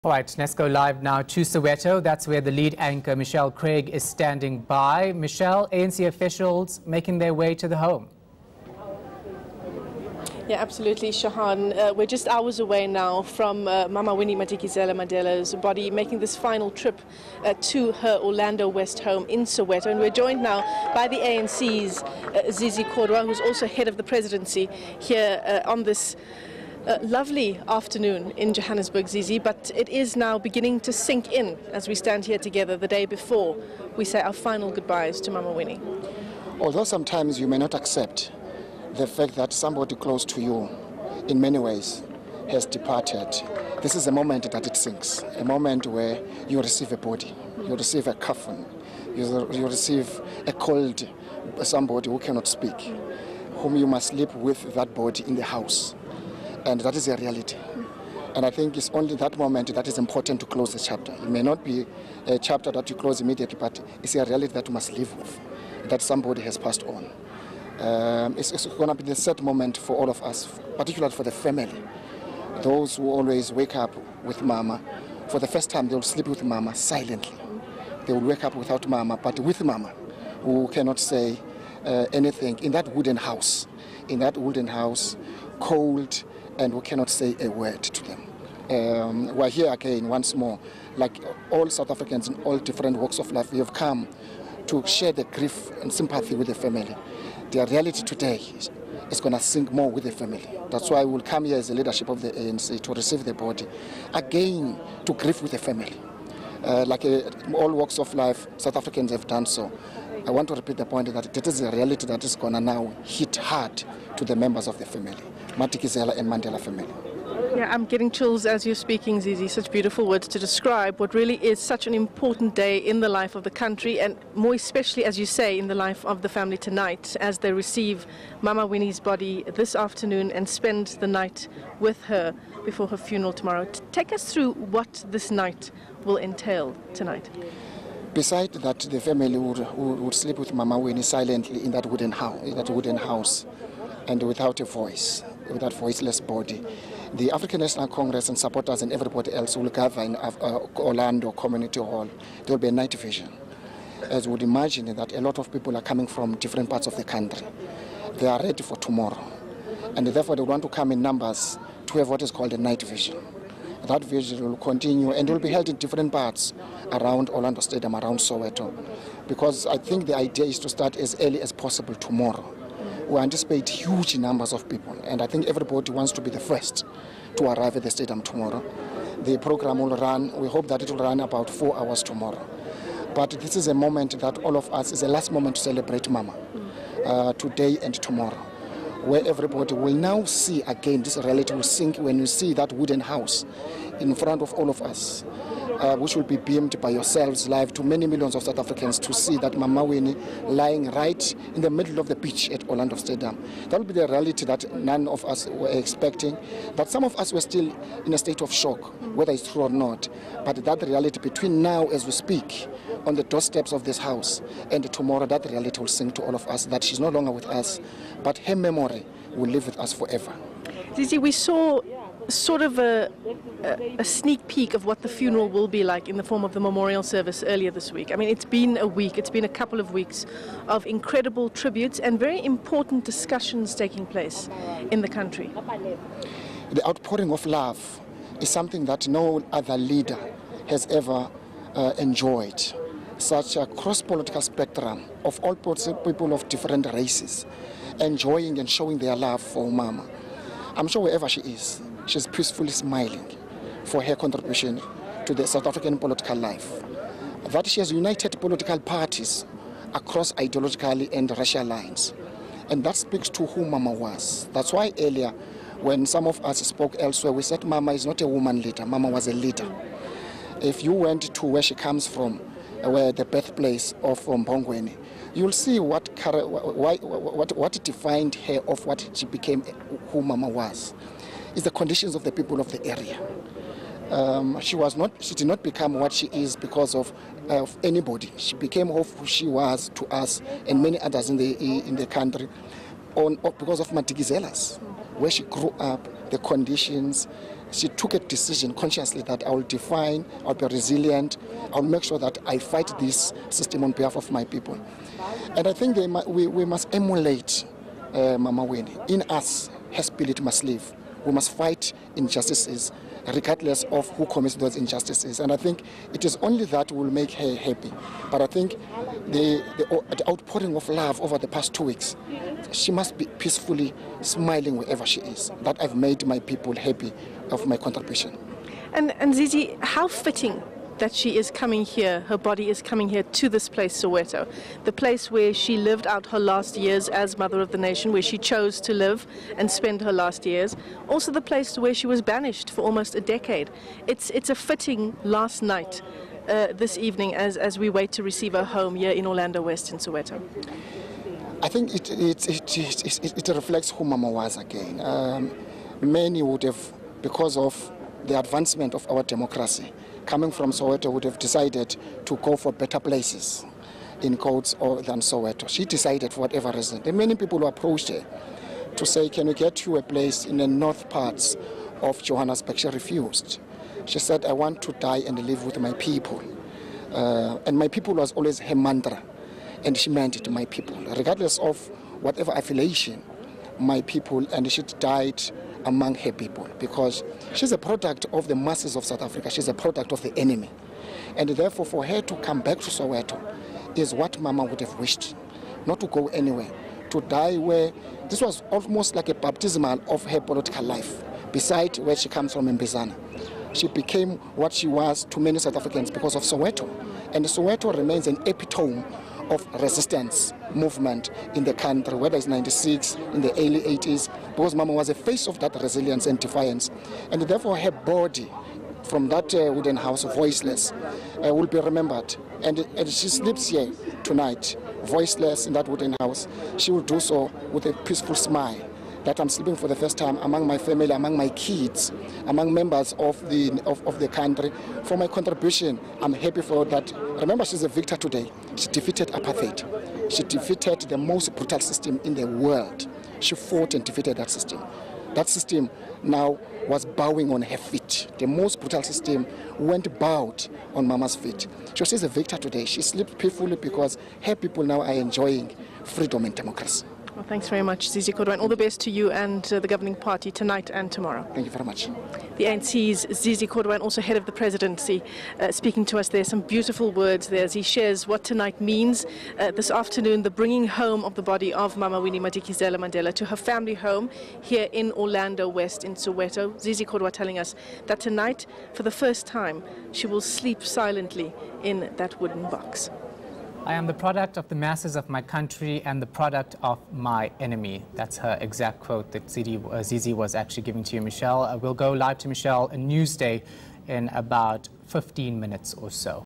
All right, let's go live now to Soweto. That's where the lead anchor, Michelle Craig, is standing by. Michelle, ANC officials making their way to the home. Yeah, absolutely, Shahan. We're just hours away now from Mama Winnie Mandela's body, making this final trip to her Orlando West home in Soweto. And we're joined now by the ANC's Zizi Kodwa, who's also head of the presidency here on this lovely afternoon in Johannesburg, Zizi, but it is now beginning to sink in as we stand here together the day before we say our final goodbyes to Mama Winnie. Although sometimes you may not accept the fact that somebody close to you in many ways has departed, this is a moment that it sinks, a moment where you receive a body, you receive a coffin, you receive a cold somebody who cannot speak, whom you must sleep with that body in the house. And that is a reality. And I think it's only that moment that is important to close the chapter. It may not be a chapter that you close immediately, but it's a reality that you must live with, that somebody has passed on. It's going to be the sad moment for all of us, particularly for the family. Those who always wake up with Mama, for the first time they will sleep with Mama silently. They will wake up without Mama, but with Mama, who cannot say anything in that wooden house. In that wooden house, cold, and we cannot say a word to them. We're here again once more, like all South Africans in all different walks of life. We have come to share the grief and sympathy with the family. The reality today is going to sink more with the family. That's why we'll come here as the leadership of the ANC to receive the body, again to grieve with the family. Like all walks of life, South Africans have done so. I want to repeat the point that it is a reality that is going to now hit hard to the members of the family, Madikizela and Mandela family. Yeah, I'm getting chills as you're speaking, Zizi. Such beautiful words to describe what really is such an important day in the life of the country, and more especially, as you say, in the life of the family tonight, as they receive Mama Winnie's body this afternoon and spend the night with her before her funeral tomorrow. Take us through what this night will entail tonight. Besides that, the family would sleep with Mama Winnie silently in that wooden house, and without a voice, with that voiceless body. The African National Congress and supporters and everybody else will gather in Orlando Community Hall. There will be a night vision. As you would imagine that a lot of people are coming from different parts of the country. They are ready for tomorrow. And therefore they want to come in numbers to have what is called a night vision. That vision will continue and will be held in different parts around Orlando Stadium, around Soweto. Because I think the idea is to start as early as possible tomorrow. We anticipate huge numbers of people, and I think everybody wants to be the first to arrive at the stadium tomorrow. The program will run, we hope that it will run about 4 hours tomorrow. But this is a moment that all of us, is the last moment to celebrate Mama, today and tomorrow, where everybody will now see again, this reality will sink when you see that wooden house in front of all of us, which will be beamed by yourselves live to many millions of South Africans to see that Mama Winnie lying right in the middle of the pitch at Orlando Stadium. That will be the reality that none of us were expecting, that some of us were still in a state of shock, whether it's true or not. But that reality between now as we speak on the doorsteps of this house and tomorrow, that reality will sink to all of us, that she's no longer with us, but her memory will live with us forever. Zizi, we saw sort of a sneak peek of what the funeral will be like in the form of the memorial service earlier this week. I mean, it's been a week, it's been a couple of weeks of incredible tributes and very important discussions taking place in the country. The outpouring of love is something that no other leader has ever enjoyed. Such a cross-political spectrum of all people of different races enjoying and showing their love for Mama. I'm sure wherever she is, she's peacefully smiling for her contribution to the South African political life. That she has united political parties across ideologically and racial lines. And that speaks to who Mama was. That's why earlier, when some of us spoke elsewhere, we said Mama is not a woman leader, Mama was a leader. If you went to where she comes from, where the birthplace of Mbongweni, you'll see what defined her of what she became, who Mama was. It's the conditions of the people of the area. She did not become what she is because of anybody. She became who she was to us and many others in the country because of Madikizela's, where she grew up, the conditions, she took a decision consciously that I will define, I'll be resilient, I'll make sure that I fight this system on behalf of my people. And I think we must emulate Mama Winnie. In us, her spirit must live. We must fight injustices, regardless of who commits those injustices. And I think it is only that will make her happy. But I think the outpouring of love over the past 2 weeks, she must be peacefully smiling wherever she is, that I've made my people happy of my contribution. And Zizi, how fitting that she is coming here, her body is coming here to this place, Soweto, the place where she lived out her last years as Mother of the Nation, where she chose to live and spend her last years, also the place where she was banished for almost a decade. It's a fitting last night this evening as we wait to receive her home here in Orlando West in Soweto. I think it reflects who Mama was again. Many would have, because of the advancement of our democracy, coming from Soweto, would have decided to go for better places in quotes than Soweto. She decided for whatever reason. And many people who approached her to say, can we get you a place in the north parts of Johannesburg? She refused. She said, I want to die and live with my people. And my people was always her mantra. And she meant it, my people. Regardless of whatever affiliation, my people, and she died among her people, because she's a product of the masses of South Africa. She's a product of the enemy. And therefore, for her to come back to Soweto is what Mama would have wished, not to go anywhere, to die where this was almost like a baptismal of her political life, beside where she comes from in Bizana. She became what she was to many South Africans because of Soweto. And Soweto remains an epitome of resistance movement in the country, whether it's 96, in the early 80s, because Mama was a face of that resilience and defiance. And therefore her body from that wooden house, voiceless, will be remembered. And she sleeps here tonight, voiceless in that wooden house. She will do so with a peaceful smile, that I'm sleeping for the first time among my family, among my kids, among members of the country. For my contribution, I'm happy for that. Remember, she's a victor today. She defeated apartheid. She defeated the most brutal system in the world. She fought and defeated that system. That system now was bowing on her feet. The most brutal system went bowed on Mama's feet. So she's a victor today. She sleeps peacefully because her people now are enjoying freedom and democracy. Well, thanks very much, Zizi Kodwa, and all the best to you and the governing party tonight and tomorrow. Thank you very much. The ANC's Zizi Kodwa, and also head of the presidency, speaking to us there. Some beautiful words there as he shares what tonight means. This afternoon, the bringing home of the body of Mama Winnie Mandela to her family home here in Orlando West in Soweto. Zizi Kodwa telling us that tonight, for the first time, she will sleep silently in that wooden box. I am the product of the masses of my country and the product of my enemy. That's her exact quote that Zizi was actually giving to you, Michelle. We'll go live to Michelle, a Newsday, in about 15 minutes or so.